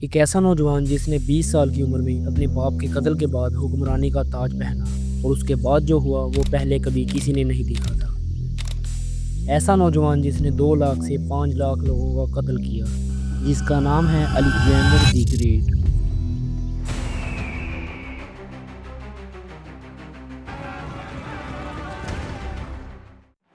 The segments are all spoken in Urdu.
ایک ایسا نوجوان جس نے 20 سال کی عمر میں اپنے باپ کے قتل کے بعد حکمرانی کا تاج پہنا اور اس کے بعد جو ہوا وہ پہلے کبھی کسی نے نہیں دیکھا تھا۔ ایسا نوجوان جس نے 2 لاکھ سے 5 لاکھ لوگوں کا قتل کیا، جس کا نام ہے Alexander the great.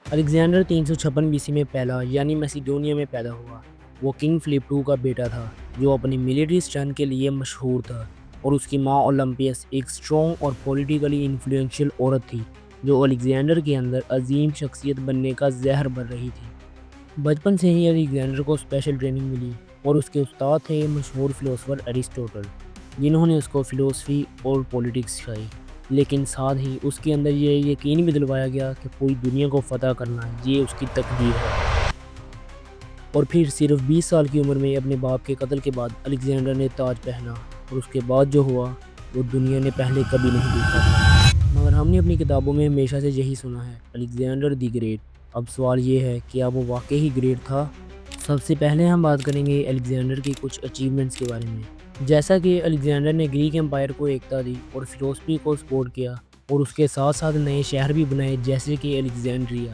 Alexander 356 BC میں پہلا یعنی میسیڈونیا میں پیدا ہوا۔ وہ کنگ فلپ II کا بیٹا تھا جو اپنی ملٹری اسٹرینتھ کے لیے مشہور تھا، اور اس کی ماں اولمپیس ایک اسٹرانگ اور پولیٹیکلی انفلوئنشل عورت تھی جو الیگزینڈر کے اندر عظیم شخصیت بننے کا زہر بھر رہی تھی۔ بچپن سے ہی الیگزینڈر کو اسپیشل ٹریننگ ملی اور اس کے استاد تھے مشہور فلاسفر ایرسٹوٹل، جنہوں نے اس کو فلسفی اور پولیٹکس سکھائی، لیکن ساتھ ہی اس کے اندر یہ یقین بھی دلوایا گیا کہ پوری دنیا کو فتح کرنا یہ اس کی تقدیر ہے۔ اور پھر صرف 20 سال کی عمر میں اپنے باپ کے قتل کے بعد الیگزینڈر نے تاج پہنا، اور اس کے بعد جو ہوا وہ دنیا نے پہلے کبھی نہیں دیکھا تھا۔ مگر ہم نے اپنی کتابوں میں ہمیشہ سے یہی سنا ہے، الیگزینڈر دی گریٹ۔ اب سوال یہ ہے کہ اب وہ واقعی ہی گریٹ تھا؟ سب سے پہلے ہم بات کریں گے الیگزینڈر کی کچھ اچیومنٹس کے بارے میں۔ جیسا کہ الیگزینڈر نے گریک امپائر کو ایکتا دی اور فلسفی کو سپورٹ کیا، اور اس کے ساتھ ساتھ نئے شہر بھی بنائے جیسے کہ الیگزینڈریا۔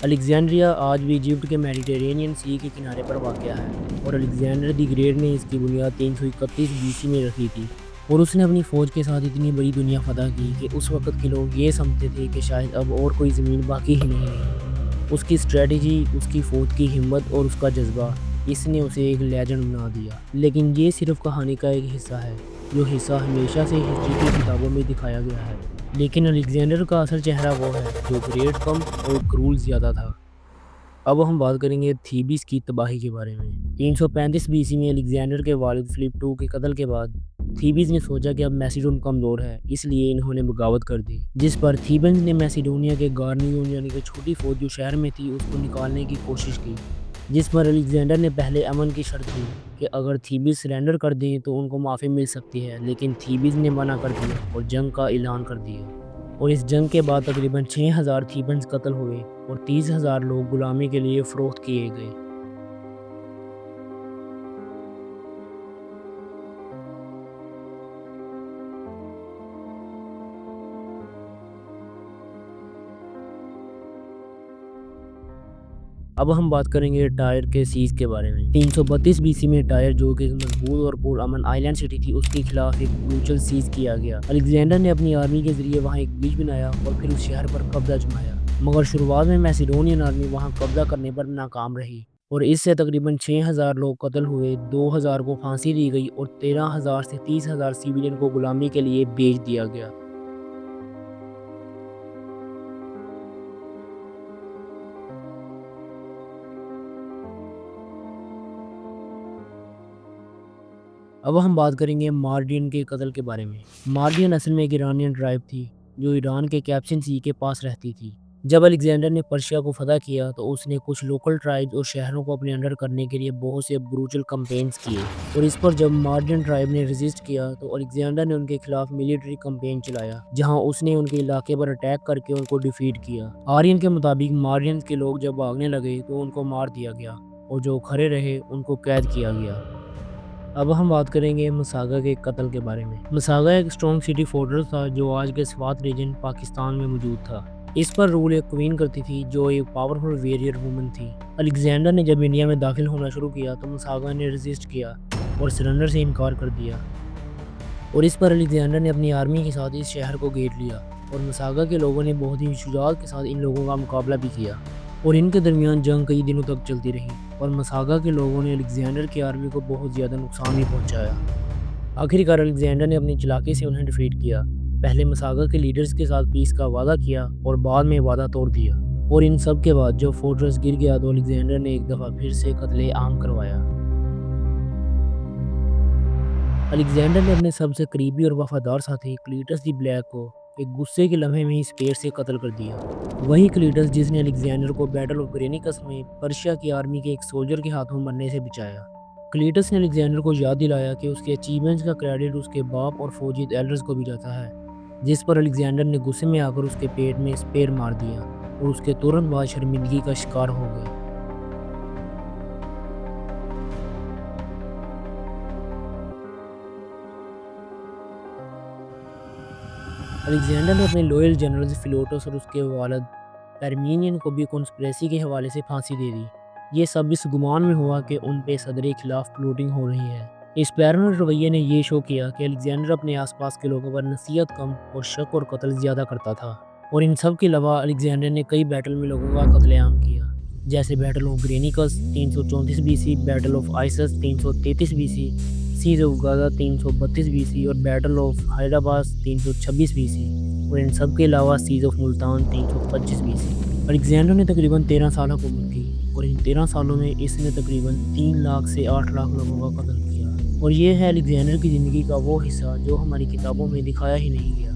الیگزینڈریا آج بھی ایجپٹ کے میڈیٹرینین سی کے کنارے پر واقع ہے، اور الیگزینڈر دی گریٹ نے اس کی بنیاد 331 BC میں رکھی تھی، اور اس نے اپنی فوج کے ساتھ اتنی بڑی دنیا فتح کی کہ اس وقت کے لوگ یہ سمجھتے تھے کہ شاید اب اور کوئی زمین باقی ہی نہیں ہے۔ اس کی اسٹریٹجی، اس کی فوج کی ہمت اور اس کا جذبہ، اس نے اسے ایک لیجنڈ بنا دیا۔ لیکن یہ صرف کہانی کا ایک حصہ ہے، جو حصہ ہمیشہ سے ہسٹری کی کتابوں میں دکھایا گیا ہے۔ لیکن الیگزینڈر کا اصل چہرہ وہ ہے جو گریٹ کم اور کرول زیادہ تھا۔ اب ہم بات کریں گے تھیبس کی تباہی کے بارے میں۔ 335 BC میں الیگزینڈر کے والد فلپ II کے قتل کے بعد تھیبس نے سوچا کہ اب میسیڈون کمزور ہے، اس لیے انہوں نے بغاوت کر دی، جس پر تھیبنز نے میسیڈونیا کے گارنیون یعنی کہ چھوٹی فوج جو شہر میں تھی اس کو نکالنے کی کوشش کی، جس پر الیگزینڈر نے پہلے امن کی شرط دی کہ اگر تھیبس سرنڈر کر دیں تو ان کو معافی مل سکتی ہے، لیکن تھیبس نے منع کر دیا اور جنگ کا اعلان کر دیا۔ اور اس جنگ کے بعد تقریباً 6000 تھیبنز قتل ہوئے اور 30,000 لوگ غلامی کے لیے فروخت کیے گئے۔ اب ہم بات کریں گے ٹائر کے سیز کے بارے میں۔ 332 BC میں ٹائر، جو کہ ایک مضبوط اور پرامن آئی لینڈ سٹی تھی، اس کے خلاف ایک بروچل سیز کیا گیا۔ الیگزینڈر نے اپنی آرمی کے ذریعے وہاں ایک بیچ بنایا اور پھر اس شہر پر قبضہ جمایا، مگر شروعات میں میسیڈونین آرمی وہاں قبضہ کرنے پر ناکام رہی، اور اس سے تقریباً 6000 لوگ قتل ہوئے، 2000 کو پھانسی دی گئی اور 13,000 سے 30,000 سیویلین کو غلامی کے لیے بیچ دیا گیا۔ اب ہم بات کریں گے مارڈین کے قتل کے بارے میں۔ مارڈین اصل میں ایک ایرانین ٹرائب تھی جو ایران کے کیسپیئن سی کے پاس رہتی تھی۔ جب الیگزینڈر نے پرشیا کو فتح کیا تو اس نے کچھ لوکل ٹرائبز اور شہروں کو اپنے انڈر کرنے کے لیے بہت سے بروچل کمپینز کیے، اور اس پر جب مارڈین ٹرائب نے ریزسٹ کیا تو الیگزینڈر نے ان کے خلاف ملٹری کمپین چلایا، جہاں اس نے ان کے علاقے پر اٹیک کر کے ان کو ڈیفیٹ کیا۔ آرین کے مطابق مارڈین کے لوگ جب بھاگنے لگے تو ان کو مار دیا گیا، اور جو کھڑے رہے ان کو قید کیا گیا۔ اب ہم بات کریں گے مساگا کے قتل کے بارے میں۔ مساگا ایک اسٹرانگ سٹی فورٹریس تھا جو آج کے سوات ریجن پاکستان میں موجود تھا۔ اس پر رول ایک کوئین کرتی تھی جو ایک پاورفل ویریئر وومن تھی۔ الیگزینڈر نے جب انڈیا میں داخل ہونا شروع کیا تو مساگا نے ریزسٹ کیا اور سرنڈر سے انکار کر دیا، اور اس پر الیگزینڈر نے اپنی آرمی کے ساتھ اس شہر کو گھیر لیا، اور مساگا کے لوگوں نے بہت ہی شجاعت کے ساتھ ان لوگوں کا مقابلہ بھی کیا، اور ان کے درمیان جنگ کئی دنوں تک چلتی رہی، اور مساگا کے لوگوں نے الیگزینڈر کی آرمی کو بہت زیادہ نقصان بھی پہنچایا۔ آخرکار الیگزینڈر نے اپنی چلاکی سے انہیں ڈیفیٹ کیا، پہلے مساگا کے لیڈرز کے ساتھ پیس کا وعدہ کیا اور بعد میں وعدہ توڑ دیا، اور ان سب کے بعد جب فورٹریس گر گیا تو الیگزینڈر نے ایک دفعہ پھر سے قتل عام کروایا۔ الیگزینڈر نے اپنے سب سے قریبی اور وفادار ساتھی کلیٹس دی بلیک کو ایک غصے کے لمحے میں ہی اسپیر سے قتل کر دیا۔ وہی کلیٹس جس نے الیگزینڈر کو بیٹل آف گرینیکس میں پرشیا کی آرمی کے ایک سولجر کے ہاتھوں مرنے سے بچایا۔ کلیٹس نے الیگزینڈر کو یاد دلایا کہ اس کے اچیومنٹس کا کریڈٹ اس کے باپ اور فوجی ایلڈرز کو بھی جاتا ہے، جس پر الیگزینڈر نے غصے میں آ کر اس کے پیٹ میں اسپیر مار دیا اور اس کے ترنت بعد شرمندگی کا شکار ہو گئے۔ الیگزینڈر نے اپنے لوئل جنرل فیلوٹس اور اس کے والد پرمینین کو بھی کنسپریسی کے حوالے سے پھانسی دے دی۔ یہ سب اس گمان میں ہوا کہ ان پہ صدر کے خلاف پلوٹنگ ہو رہی ہے۔ اس پیرانوئڈ رویے نے یہ شو کیا کہ الیگزینڈر اپنے آس پاس کے لوگوں پر نصیحت کم اور شک اور قتل زیادہ کرتا تھا، اور ان سب کے علاوہ الیگزینڈر نے کئی بیٹل میں لوگوں کا قتل عام کیا، جیسے battle of Granicus 334 B C, battle of Issus 333 B C, siege of Gaza 332 B C اور battle of Hyderabad 326 B C, اور ان سب کے علاوہ siege of Multan 325 B C. Alexander نے تقریباً 13 سال حکومت کی، اور ان 13 سالوں میں اس نے تقریباً 3 لاکھ سے 8 لاکھ لوگوں کا قتل کیا، اور یہ ہے الیگزینڈر کی زندگی کا وہ حصہ جو ہماری کتابوں میں دکھایا ہی نہیں گیا۔